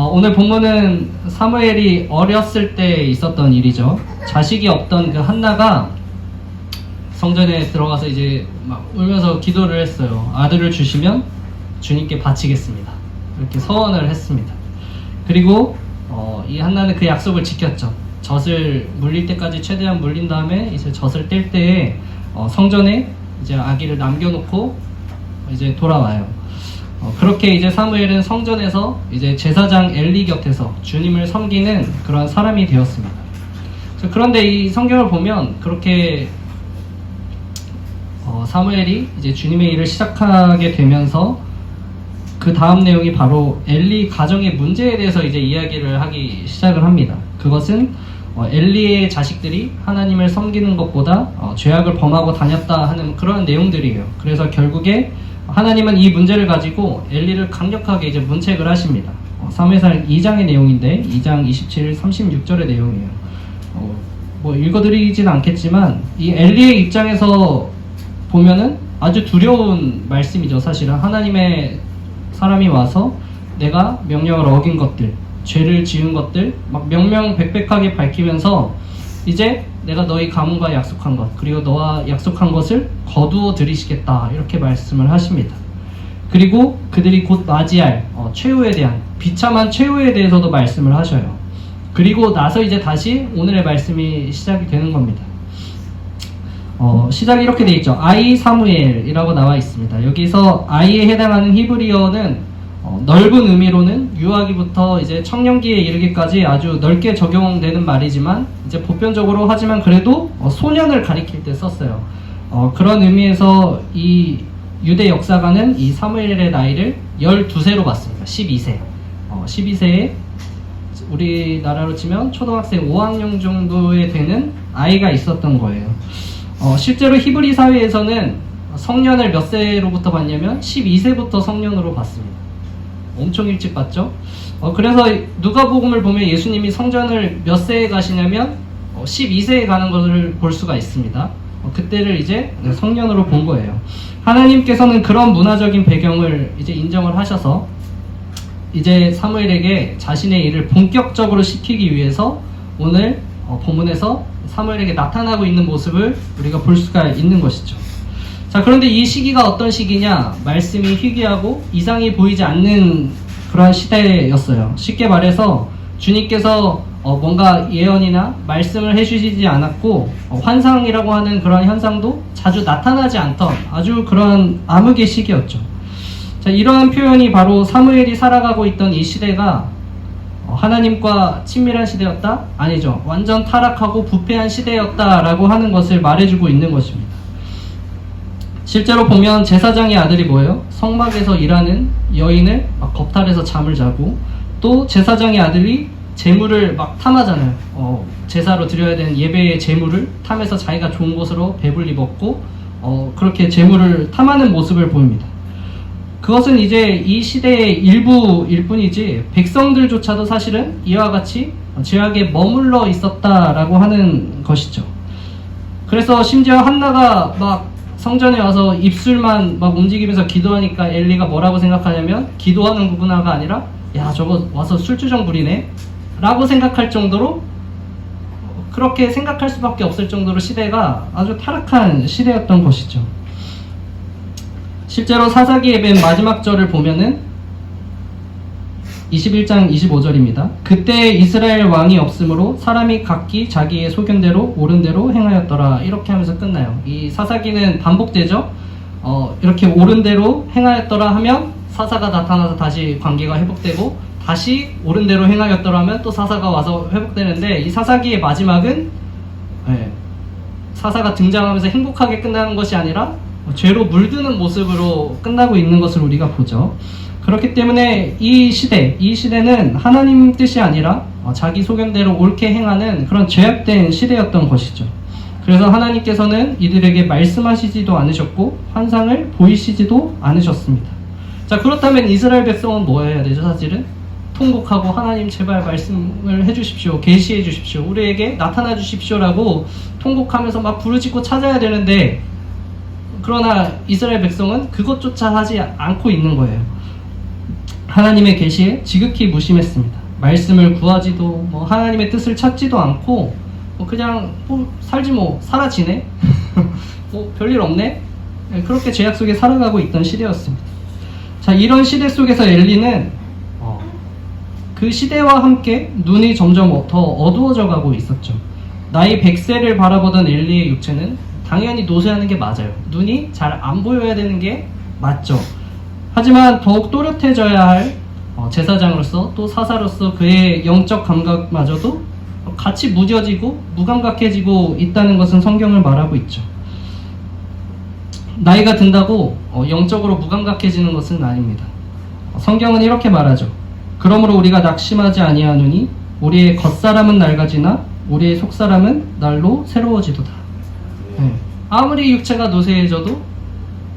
오늘 본문은 사무엘이 어렸을 때 있었던 일이죠. 자식이 없던 그 한나가 성전에 들어가서 이제 막 울면서 기도를 했어요. 아들을 주시면 주님께 바치겠습니다. 이렇게 서원을 했습니다. 그리고 이 한나는 그 약속을 지켰죠. 젖을 물릴 때까지 최대한 물린 다음에 이제 젖을 뗄 때에 성전에 이제 아기를 남겨놓고 이제 돌아와요. 그렇게 이제 사무엘은 성전에서 이제 제사장 엘리 곁에서 주님을 섬기는 그런 사람이 되었습니다. 그런데 이 성경을 보면 그렇게 사무엘이 이제 주님의 일을 시작하게 되면서 그 다음 내용이 바로 엘리 가정의 문제에 대해서 이제 이야기를 하기 시작을 합니다. 그것은 엘리의 자식들이 하나님을 섬기는 것보다 죄악을 범하고 다녔다 하는 그런 내용들이에요. 그래서 결국에 하나님은 이 문제를 가지고 엘리를 강력하게 이제 문책을 하십니다. 사무엘상 2장의 내용인데 2장 27, 36절의 내용이에요. 뭐 읽어드리진 않겠지만 이 엘리의 입장에서 보면은 아주 두려운 말씀이죠. 사실은 하나님의 사람이 와서 내가 명령을 어긴 것들, 죄를 지은 것들 막 명명백백하게 밝히면서 이제 내가 너희 가문과 약속한 것, 그리고 너와 약속한 것을 거두어 들이시겠다, 이렇게 말씀을 하십니다. 그리고 그들이 곧 맞이할 최후에 대한, 비참한 최후에 대해서도 말씀을 하셔요. 그리고 나서 이제 다시 오늘의 말씀이 시작이 되는 겁니다. 시작이 이렇게 돼 있죠. 아이 사무엘이라고 나와 있습니다. 여기서 아이에 해당하는 히브리어는 넓은 의미로는 유아기부터 이제 청년기에 이르기까지 아주 넓게 적용되는 말이지만 이제 보편적으로 하지만 그래도 소년을 가리킬 때 썼어요. 그런 의미에서 이 유대 역사가는 이 사무엘의 나이를 12세로 봤습니다. 12세. 12세에 우리나라로 치면 초등학생 5학년 정도에 되는 아이가 있었던 거예요. 실제로 히브리 사회에서는 성년을 몇 세로부터 봤냐면 12세부터 성년으로 봤습니다. 엄청 일찍 봤죠. 그래서 누가복음을 보면 예수님이 성전을 몇 세에 가시냐면 12세에 가는 것을 볼 수가 있습니다. 그때를 이제 성년으로 본 거예요. 하나님께서는 그런 문화적인 배경을 이제 인정을 하셔서 이제 사무엘에게 자신의 일을 본격적으로 시키기 위해서 오늘 본문에서 사무엘에게 나타나고 있는 모습을 우리가 볼 수가 있는 것이죠. 자, 그런데 이 시기가 어떤 시기냐? 말씀이 희귀하고 이상이 보이지 않는 그러한 시대였어요. 쉽게 말해서 주님께서 뭔가 예언이나 말씀을 해주시지 않았고 환상이라고 하는 그런 현상도 자주 나타나지 않던 아주 그런 암흑의 시기였죠. 자, 이러한 표현이 바로 사무엘이 살아가고 있던 이 시대가 하나님과 친밀한 시대였다? 아니죠. 완전 타락하고 부패한 시대였다라고 하는 것을 말해주고 있는 것입니다. 실제로 보면 제사장의 아들이 뭐예요? 성막에서 일하는 여인을 막 겁탈해서 잠을 자고, 또 제사장의 아들이 재물을 막 탐하잖아요. 제사로 드려야 되는 예배의 재물을 탐해서 자기가 좋은 곳으로 배불리 먹고 그렇게 재물을 탐하는 모습을 보입니다. 그것은 이제 이 시대의 일부일 뿐이지 백성들조차도 사실은 이와 같이 죄악에 머물러 있었다라고 하는 것이죠. 그래서 심지어 한나가 막 성전에 와서 입술만 막 움직이면서 기도하니까 엘리가 뭐라고 생각하냐면 기도하는구나가 아니라 야, 저거 와서 술주정 부리네 라고 생각할 정도로, 그렇게 생각할 수밖에 없을 정도로 시대가 아주 타락한 시대였던 것이죠. 실제로 사사기의 맨 마지막 절을 보면은 21장 25절입니다. 그때 이스라엘 왕이 없으므로 사람이 각기 자기의 소견대로 옳은 대로 행하였더라, 이렇게 하면서 끝나요. 이 사사기는 반복되죠. 이렇게 옳은 대로 행하였더라 하면 사사가 나타나서 다시 관계가 회복되고, 다시 옳은 대로 행하였더라 하면 또 사사가 와서 회복되는데, 이 사사기의 마지막은 사사가 등장하면서 행복하게 끝나는 것이 아니라 죄로 물드는 모습으로 끝나고 있는 것을 우리가 보죠. 그렇기 때문에 이 시대는 하나님 뜻이 아니라 자기 소견대로 옳게 행하는 그런 죄악된 시대였던 것이죠. 그래서 하나님께서는 이들에게 말씀하시지도 않으셨고 환상을 보이시지도 않으셨습니다. 자, 그렇다면 이스라엘 백성은 뭐 해야 되죠? 사실은 통곡하고 하나님 제발 말씀을 해주십시오, 계시해 주십시오, 우리에게 나타나 주십시오라고 통곡하면서 막 부르짖고 찾아야 되는데, 그러나 이스라엘 백성은 그것조차 하지 않고 있는 거예요. 하나님의 계시에 지극히 무심했습니다. 말씀을 구하지도 하나님의 뜻을 찾지도 않고 그냥 살지 살아 지내? 별일 없네? 그렇게 죄악 속에 살아가고 있던 시대였습니다. 자, 이런 시대 속에서 엘리는 그 시대와 함께 눈이 점점 더 어두워져 가고 있었죠. 나이 100세를 바라보던 엘리의 육체는 당연히 노쇠하는 게 맞아요. 눈이 잘 안 보여야 되는 게 맞죠. 하지만 더욱 또렷해져야 할 제사장으로서 또 사사로서 그의 영적 감각마저도 같이 무뎌지고 무감각해지고 있다는 것은 성경을 말하고 있죠. 나이가 든다고 영적으로 무감각해지는 것은 아닙니다. 성경은 이렇게 말하죠. 그러므로 우리가 낙심하지 아니하노니 우리의 겉사람은 낡아지나 우리의 속사람은 날로 새로워지도다. 네. 아무리 육체가 노쇠해져도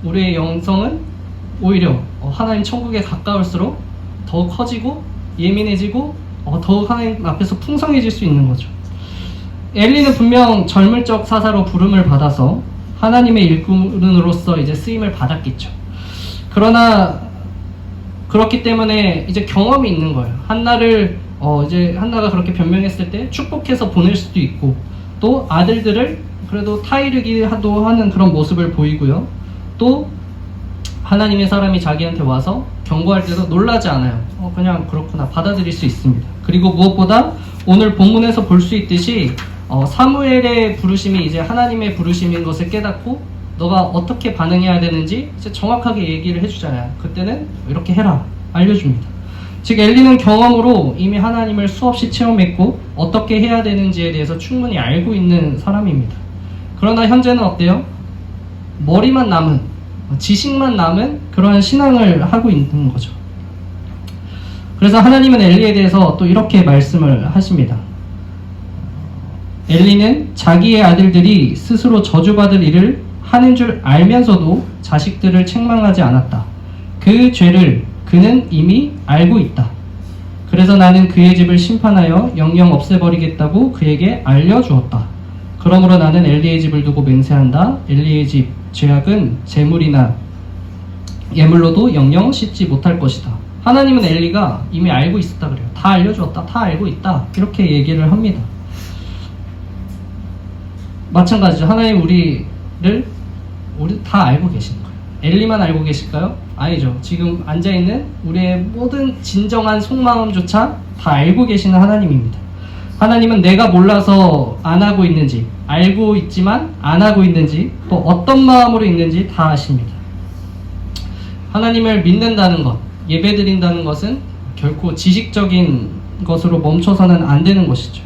우리의 영성은 오히려 하나님 천국에 가까울수록 더 커지고 예민해지고 더욱 하나님 앞에서 풍성해질 수 있는 거죠. 엘리는 분명 젊을 적 사사로 부름을 받아서 하나님의 일꾼으로서 이제 쓰임을 받았겠죠. 그러나 그렇기 때문에 이제 경험이 있는 거예요. 한나를 이제 한나가 그렇게 변명했을 때 축복해서 보낼 수도 있고, 또 아들들을 그래도 타이르기도 하는 그런 모습을 보이고요. 또 하나님의 사람이 자기한테 와서 경고할 때도 놀라지 않아요. 그냥 그렇구나 받아들일 수 있습니다. 그리고 무엇보다 오늘 본문에서 볼 수 있듯이 사무엘의 부르심이 이제 하나님의 부르심인 것을 깨닫고 너가 어떻게 반응해야 되는지 이제 정확하게 얘기를 해주잖아요. 그때는 이렇게 해라 알려줍니다. 즉 엘리는 경험으로 이미 하나님을 수없이 체험했고 어떻게 해야 되는지에 대해서 충분히 알고 있는 사람입니다. 그러나 현재는 어때요? 머리만 남은, 지식만 남은 그러한 신앙을 하고 있는 거죠. 그래서 하나님은 엘리에 대해서 또 이렇게 말씀을 하십니다. 엘리는 자기의 아들들이 스스로 저주받을 일을 하는 줄 알면서도 자식들을 책망하지 않았다. 그 죄를 그는 이미 알고 있다. 그래서 나는 그의 집을 심판하여 영영 없애버리겠다고 그에게 알려주었다. 그러므로 나는 엘리의 집을 두고 맹세한다. 엘리의 집 죄악은 재물이나 예물로도 영영 씻지 못할 것이다. 하나님은 엘리가 이미 알고 있었다 그래요. 다 알려주었다. 다 알고 있다. 이렇게 얘기를 합니다. 마찬가지죠. 하나님 우리 다 알고 계시는 거예요. 엘리만 알고 계실까요? 아니죠. 지금 앉아있는 우리의 모든 진정한 속마음조차 다 알고 계시는 하나님입니다. 하나님은 내가 몰라서 안 하고 있는지, 알고 있지만 안 하고 있는지, 또 어떤 마음으로 있는지 다 아십니다. 하나님을 믿는다는 것, 예배드린다는 것은 결코 지식적인 것으로 멈춰서는 안 되는 것이죠.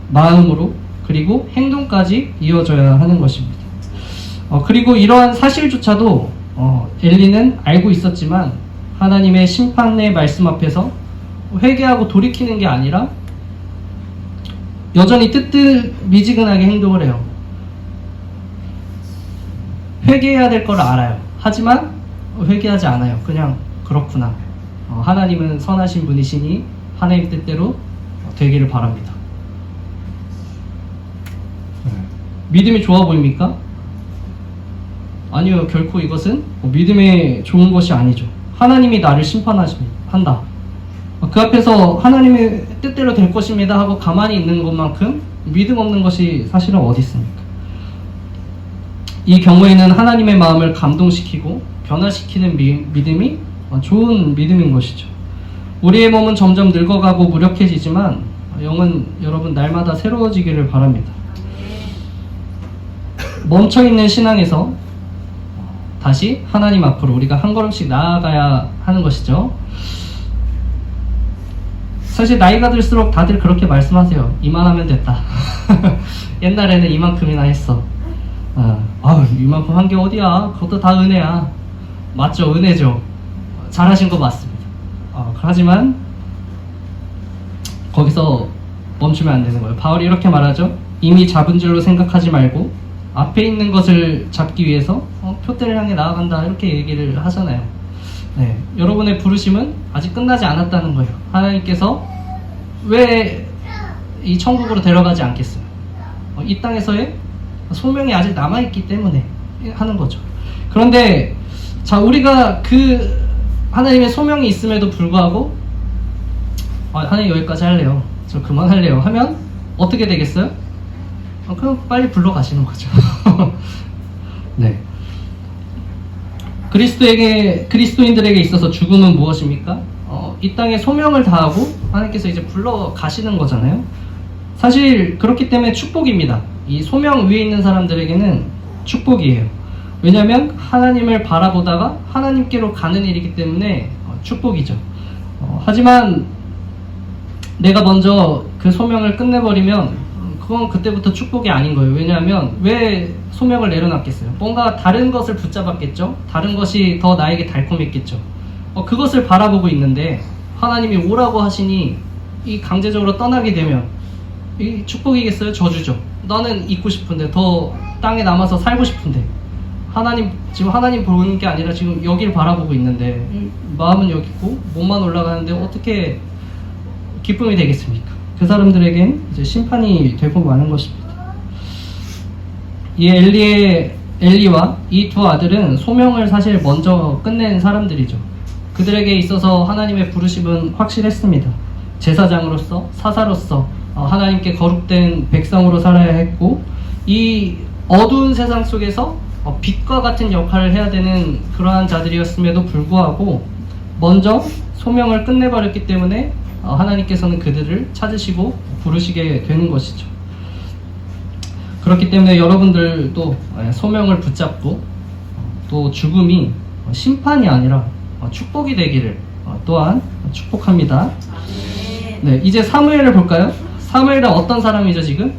마음으로 그리고 행동까지 이어져야 하는 것입니다. 그리고 이러한 사실조차도 엘리는 알고 있었지만 하나님의 심판의 말씀 앞에서 회개하고 돌이키는 게 아니라 여전히 뜨뜻미지근하게 행동을 해요. 회개해야 될 걸 알아요. 하지만 회개하지 않아요. 그냥 그렇구나. 하나님은 선하신 분이시니 하나님 뜻대로 되기를 바랍니다. 믿음이 좋아 보입니까? 아니요. 결코 이것은 믿음에 좋은 것이 아니죠. 하나님이 나를 심판한다. 그 앞에서 하나님의 뜻대로 될 것입니다 하고 가만히 있는 것만큼 믿음 없는 것이 사실은 어디 있습니까? 이 경우에는 하나님의 마음을 감동시키고 변화시키는 믿음이 좋은 믿음인 것이죠. 우리의 몸은 점점 늙어가고 무력해지지만 영은 여러분 날마다 새로워지기를 바랍니다. 멈춰있는 신앙에서 다시 하나님 앞으로 우리가 한 걸음씩 나아가야 하는 것이죠. 사실 나이가 들수록 다들 그렇게 말씀하세요. 이만하면 됐다. 옛날에는 이만큼이나 했어. 이만큼 한 게 어디야. 그것도 다 은혜야. 맞죠? 은혜죠. 잘하신 거 맞습니다. 하지만 거기서 멈추면 안 되는 거예요. 바울이 이렇게 말하죠. 이미 잡은 줄로 생각하지 말고 앞에 있는 것을 잡기 위해서 표대를 향해 나아간다 이렇게 얘기를 하잖아요. 네, 여러분의 부르심은 아직 끝나지 않았다는 거예요. 하나님께서 왜 이 천국으로 데려가지 않겠어요? 이 땅에서의 소명이 아직 남아있기 때문에 하는 거죠. 그런데 자, 우리가 그 하나님의 소명이 있음에도 불구하고 하나님 여기까지 할래요, 저 그만할래요 하면 어떻게 되겠어요? 그럼 빨리 불러 가시는 거죠. 네. 그리스도인들에게 있어서 죽음은 무엇입니까? 이 땅에 소명을 다하고 하나님께서 이제 불러 가시는 거잖아요. 사실 그렇기 때문에 축복입니다. 이 소명 위에 있는 사람들에게는 축복이에요. 왜냐하면 하나님을 바라보다가 하나님께로 가는 일이기 때문에 축복이죠. 하지만 내가 먼저 그 소명을 끝내버리면 그건 그때부터 축복이 아닌 거예요. 왜냐하면 왜 소명을 내려놨겠어요? 뭔가 다른 것을 붙잡았겠죠? 다른 것이 더 나에게 달콤했겠죠? 그것을 바라보고 있는데 하나님이 오라고 하시니 이 강제적으로 떠나게 되면 이 축복이겠어요? 저주죠. 나는 있고 싶은데, 더 땅에 남아서 살고 싶은데, 지금 하나님 보는 게 아니라 지금 여기를 바라보고 있는데 마음은 여기 있고 몸만 올라가는데 어떻게 기쁨이 되겠습니까? 그 사람들에겐 이제 심판이 되고 마는 것입니다. 이 엘리와 이 두 아들은 소명을 사실 먼저 끝낸 사람들이죠. 그들에게 있어서 하나님의 부르심은 확실했습니다. 제사장으로서, 사사로서 하나님께 거룩된 백성으로 살아야 했고, 이 어두운 세상 속에서 빛과 같은 역할을 해야 되는 그러한 자들이었음에도 불구하고 먼저 소명을 끝내버렸기 때문에 하나님께서는 그들을 찾으시고 부르시게 되는 것이죠. 그렇기 때문에 여러분들도 소명을 붙잡고 또 죽음이 심판이 아니라 축복이 되기를 또한 축복합니다. 네, 이제 사무엘을 볼까요? 사무엘은 어떤 사람이죠 지금?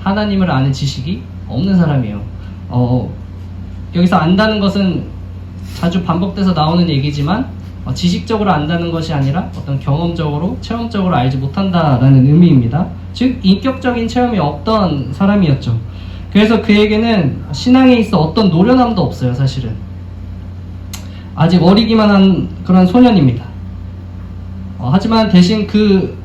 하나님을 아는 지식이 없는 사람이에요. 여기서 안다는 것은 자주 반복돼서 나오는 얘기지만 지식적으로 안다는 것이 아니라 어떤 경험적으로, 체험적으로 알지 못한다라는 의미입니다. 즉 인격적인 체험이 없던 사람이었죠. 그래서 그에게는 신앙에 있어 어떤 노련함도 없어요. 사실은 아직 어리기만 한 그런 소년입니다. 하지만 대신 그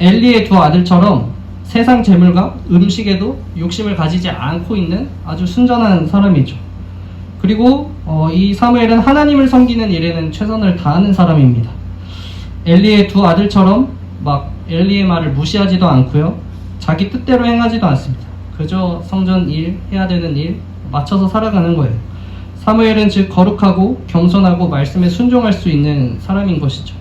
엘리의 두 아들처럼 세상 재물과 음식에도 욕심을 가지지 않고 있는 아주 순전한 사람이죠. 그리고 이 사무엘은 하나님을 섬기는 일에는 최선을 다하는 사람입니다. 엘리의 두 아들처럼 막 엘리의 말을 무시하지도 않고요, 자기 뜻대로 행하지도 않습니다. 그저 성전 일, 해야 되는 일 맞춰서 살아가는 거예요. 사무엘은 즉 거룩하고 겸손하고 말씀에 순종할 수 있는 사람인 것이죠.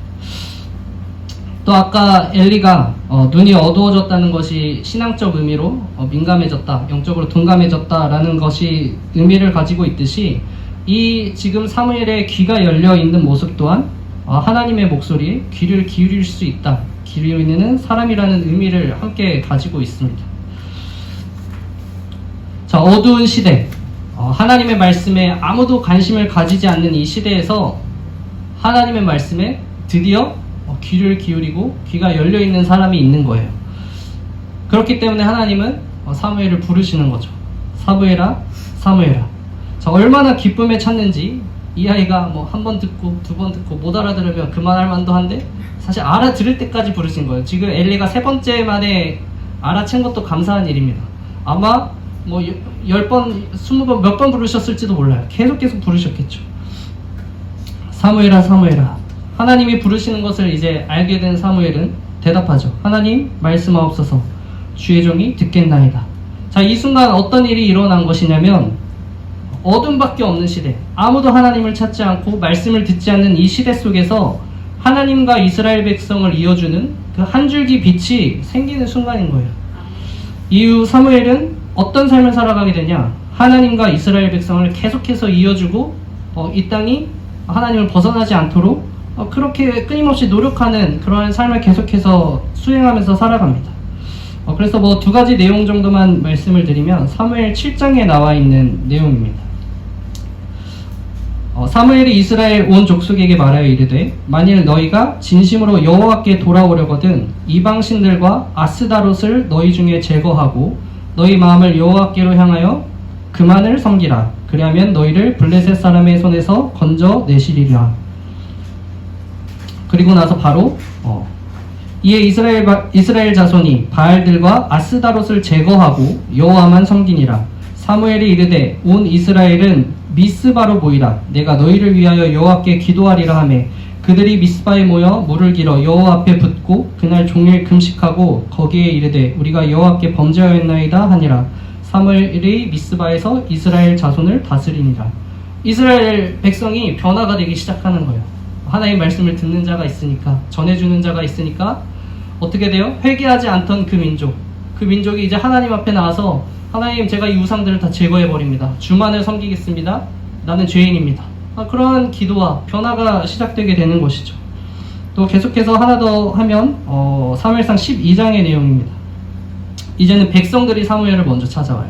또 아까 엘리가 눈이 어두워졌다는 것이 신앙적 의미로 민감해졌다, 영적으로 둔감해졌다라는 것이 의미를 가지고 있듯이 이 지금 사무엘의 귀가 열려있는 모습 또한 하나님의 목소리에 귀를 기울일 수 있다, 기울이는 사람이라는 의미를 함께 가지고 있습니다. 자, 어두운 시대, 하나님의 말씀에 아무도 관심을 가지지 않는 이 시대에서 하나님의 말씀에 드디어 귀를 기울이고 귀가 열려있는 사람이 있는 거예요. 그렇기 때문에 하나님은 사무엘을 부르시는 거죠. 사무엘아, 사무엘아. 자, 얼마나 기쁨에 찼는지 이 아이가 한 번 듣고 두 번 듣고 못 알아들으면 그만할 만도 한데 사실 알아들을 때까지 부르신 거예요. 지금 엘리가 세 번째 만에 알아챈 것도 감사한 일입니다. 아마 10번, 20번, 몇 번 부르셨을지도 몰라요. 계속 부르셨겠죠. 사무엘아, 사무엘아. 하나님이 부르시는 것을 이제 알게 된 사무엘은 대답하죠. 하나님, 말씀하옵소서. 주의 종이 듣겠나이다. 자, 이 순간 어떤 일이 일어난 것이냐면 어둠밖에 없는 시대, 아무도 하나님을 찾지 않고 말씀을 듣지 않는 이 시대 속에서 하나님과 이스라엘 백성을 이어주는 그 한 줄기 빛이 생기는 순간인 거예요. 이후 사무엘은 어떤 삶을 살아가게 되냐? 하나님과 이스라엘 백성을 계속해서 이어주고 이 땅이 하나님을 벗어나지 않도록 그렇게 끊임없이 노력하는 그러한 삶을 계속해서 수행하면서 살아갑니다. 그래서 두 가지 내용 정도만 말씀을 드리면 사무엘 7장에 나와 있는 내용입니다. 사무엘이 이스라엘 온 족속에게 말하여 이르되 만일 너희가 진심으로 여호와께 돌아오려거든 이방신들과 아스다롯을 너희 중에 제거하고 너희 마음을 여호와께로 향하여 그만을 섬기라. 그리하면 너희를 블레셋 사람의 손에서 건져내시리라. 그리고 나서 바로 이에 이스라엘 자손이 바알들과 아스다롯을 제거하고 여호와만 섬기니라. 사무엘이 이르되 온 이스라엘은 미스바로 모이라. 내가 너희를 위하여 여호와께 기도하리라 하매 그들이 미스바에 모여 물을 길어 여호와 앞에 붓고 그날 종일 금식하고 거기에 이르되 우리가 여호와께 범죄하였나이다 하니라. 사무엘이 미스바에서 이스라엘 자손을 다스리니라. 이스라엘 백성이 변화가 되기 시작하는 거예요. 하나님의 말씀을 듣는 자가 있으니까, 전해주는 자가 있으니까 어떻게 돼요? 회개하지 않던 그 민족이 이제 하나님 앞에 나와서 하나님, 제가 이 우상들을 다 제거해버립니다. 주만을 섬기겠습니다. 나는 죄인입니다. 그런 기도와 변화가 시작되게 되는 것이죠. 또 계속해서 하나 더 하면 사무엘상 12장의 내용입니다. 이제는 백성들이 사무엘을 먼저 찾아와요.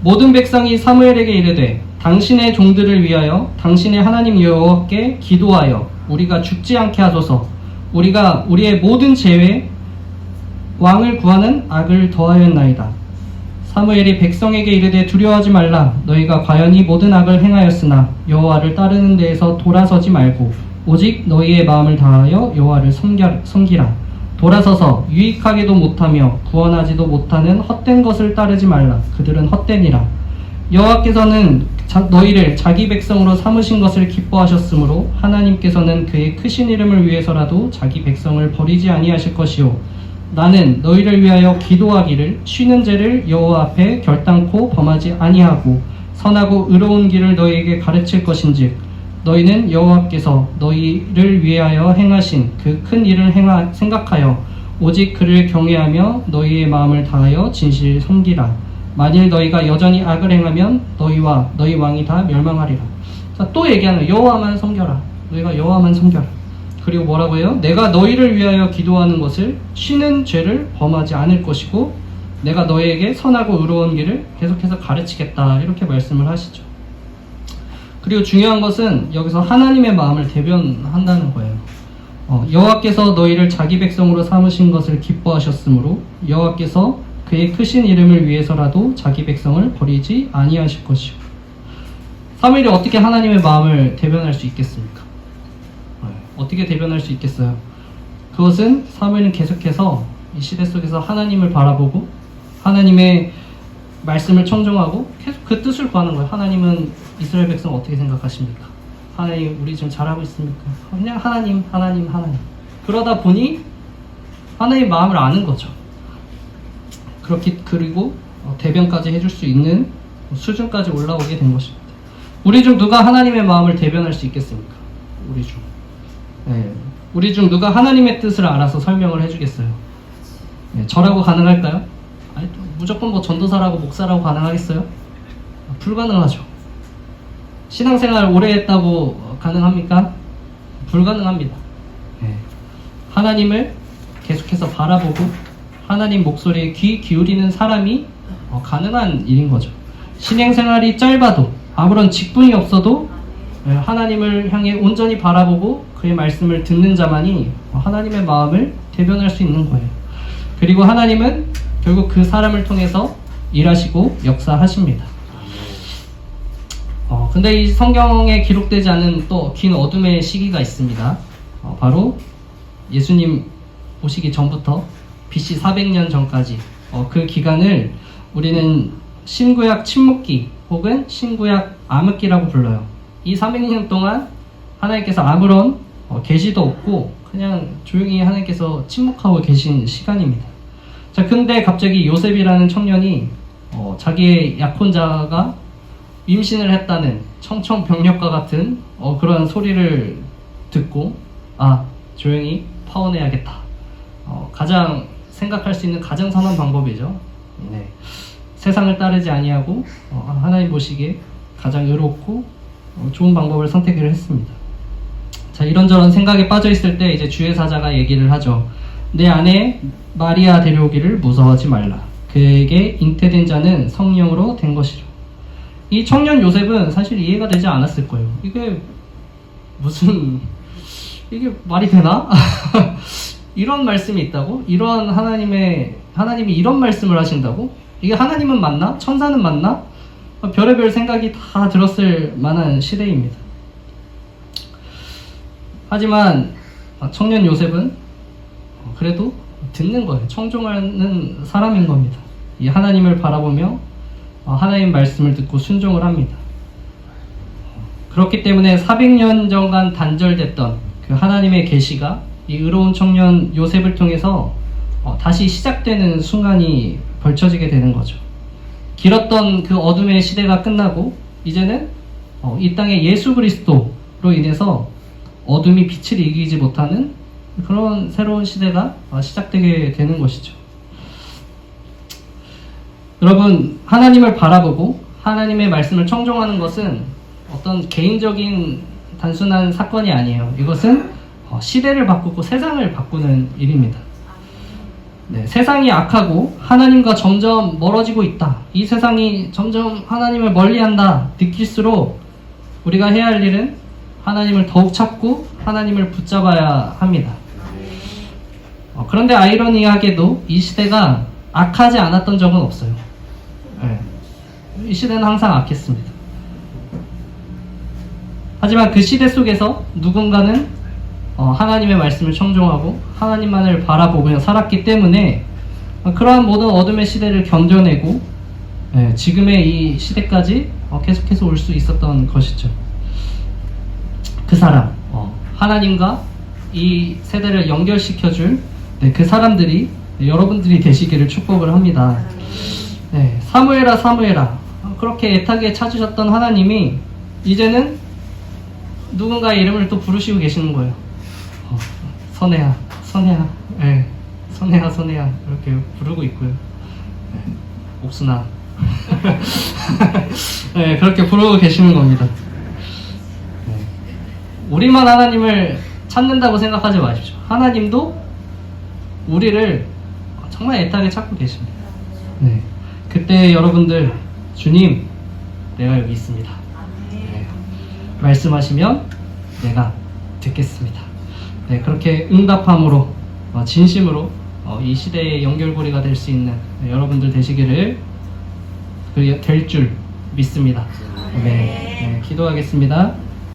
모든 백성이 사무엘에게 이르되 당신의 종들을 위하여 당신의 하나님 여호와께 기도하여 우리가 죽지 않게 하소서. 우리가 우리의 모든 죄에 왕을 구하는 악을 더하였나이다. 사무엘이 백성에게 이르되 두려워하지 말라. 너희가 과연 이 모든 악을 행하였으나 여호와를 따르는 데에서 돌아서지 말고 오직 너희의 마음을 다하여 여호와를 섬기라. 돌아서서 유익하게도 못하며 구원하지도 못하는 헛된 것을 따르지 말라. 그들은 헛되니라. 여호와께서는 너희를 자기 백성으로 삼으신 것을 기뻐하셨으므로 하나님께서는 그의 크신 이름을 위해서라도 자기 백성을 버리지 아니하실 것이요 나는 너희를 위하여 기도하기를 쉬는 죄를 여호와 앞에 결단코 범하지 아니하고 선하고 의로운 길을 너희에게 가르칠 것인즉 너희는 여호와께서 너희를 위하여 행하신 그 큰 일을 생각하여 오직 그를 경외하며 너희의 마음을 다하여 진실 섬기라. 만일 너희가 여전히 악을 행하면 너희와 너희 왕이 다 멸망하리라. 자, 또 얘기하는 여호와만 섬겨라. 너희가 여호와만 섬겨라. 그리고 뭐라고 해요? 내가 너희를 위하여 기도하는 것을 쉬는 죄를 범하지 않을 것이고 내가 너희에게 선하고 의로운 길을 계속해서 가르치겠다. 이렇게 말씀을 하시죠. 그리고 중요한 것은 여기서 하나님의 마음을 대변한다는 거예요. 여호와께서 너희를 자기 백성으로 삼으신 것을 기뻐하셨으므로 여호와께서 그의 크신 이름을 위해서라도 자기 백성을 버리지 아니하실 것이요. 사무엘이 어떻게 하나님의 마음을 대변할 수 있겠습니까? 어떻게 대변할 수 있겠어요? 그것은 사무엘은 계속해서 이 시대 속에서 하나님을 바라보고 하나님의 말씀을 청종하고 계속 그 뜻을 구하는 거예요. 하나님은 이스라엘 백성 어떻게 생각하십니까? 하나님, 우리 지금 잘하고 있습니까? 그냥 하나님. 그러다 보니 하나님의 마음을 아는 거죠. 그리고 대변까지 해줄 수 있는 수준까지 올라오게 된 것입니다. 우리 중 누가 하나님의 마음을 대변할 수 있겠습니까? 우리 중 누가 하나님의 뜻을 알아서 설명을 해주겠어요? 저라고 가능할까요? 아니, 무조건 뭐 전도사라고 목사라고 가능하겠어요? 불가능하죠. 신앙생활 오래 했다고 가능합니까? 불가능합니다. 하나님을 계속해서 바라보고 하나님 목소리에 귀 기울이는 사람이 가능한 일인 거죠. 신앙생활이 짧아도 아무런 직분이 없어도 하나님을 향해 온전히 바라보고 그의 말씀을 듣는 자만이 하나님의 마음을 대변할 수 있는 거예요. 그리고 하나님은 결국 그 사람을 통해서 일하시고 역사하십니다. 근데 이 성경에 기록되지 않은 또 긴 어둠의 시기가 있습니다. 바로 예수님 오시기 전부터 BC 400년 전까지 그 기간을 우리는 신구약 침묵기 혹은 신구약 암흑기라고 불러요. 이 300년 동안 하나님께서 아무런 계시도 없고 그냥 조용히 하나님께서 침묵하고 계신 시간입니다. 자, 근데 갑자기 요셉이라는 청년이 자기의 약혼자가 임신을 했다는 청천벽력과 같은 그런 소리를 듣고 조용히 파혼해야겠다. 가장 생각할 수 있는 가장 선한 방법이죠. 세상을 따르지 아니하고 하나님 보시기에 가장 의롭고 좋은 방법을 선택을 했습니다. 자, 이런저런 생각에 빠져 있을 때 이제 주의 사자가 얘기를 하죠. 내 아내 마리아 데려오기를 무서워하지 말라. 그에게 잉태된 자는 성령으로 된 것이죠. 이 청년 요셉은 사실 이해가 되지 않았을 거예요. 이게 말이 되나? 이런 말씀이 있다고? 하나님이 이런 말씀을 하신다고? 이게 하나님은 맞나? 천사는 맞나? 별의별 생각이 다 들었을 만한 시대입니다. 하지만 청년 요셉은 그래도 듣는 거예요. 청종하는 사람인 겁니다. 이 하나님을 바라보며 하나님 말씀을 듣고 순종을 합니다. 그렇기 때문에 400년 전간 단절됐던 그 하나님의 계시가 이 의로운 청년 요셉을 통해서 다시 시작되는 순간이 벌쳐지게 되는 거죠. 길었던 그 어둠의 시대가 끝나고 이제는 이 땅에 예수 그리스도로 인해서 어둠이 빛을 이기지 못하는 그런 새로운 시대가 시작되게 되는 것이죠. 여러분, 하나님을 바라보고 하나님의 말씀을 청종하는 것은 어떤 개인적인 단순한 사건이 아니에요. 이것은 시대를 바꾸고 세상을 바꾸는 일입니다. 네, 세상이 악하고 하나님과 점점 멀어지고 있다. 이 세상이 점점 하나님을 멀리한다. 느낄수록 우리가 해야 할 일은 하나님을 더욱 찾고 하나님을 붙잡아야 합니다. 그런데 아이러니하게도 이 시대가 악하지 않았던 적은 없어요. 네, 이 시대는 항상 악했습니다. 하지만 그 시대 속에서 누군가는 하나님의 말씀을 청종하고 하나님만을 바라보며 살았기 때문에 그러한 모든 어둠의 시대를 견뎌내고 지금의 이 시대까지 계속해서 올 수 있었던 것이죠. 그 사람, 하나님과 이 세대를 연결시켜줄 그 사람들이 여러분들이 되시기를 축복을 합니다. 사무엘아 사무엘아, 그렇게 애타게 찾으셨던 하나님이 이제는 누군가의 이름을 또 부르시고 계시는 거예요. 선혜야, 선혜야, 선혜야, 선혜야, 이렇게 부르고 있고요. 옥순아, 그렇게 부르고 계시는 겁니다. 우리만 하나님을 찾는다고 생각하지 마십시오. 하나님도 우리를 정말 애타게 찾고 계십니다. 그때 여러분들, 주님, 내가 여기 있습니다. 말씀하시면 내가 듣겠습니다. 그렇게 응답함으로 진심으로 이 시대의 연결고리가 될 수 있는 여러분들 되시기를 될 줄 믿습니다. 기도하겠습니다.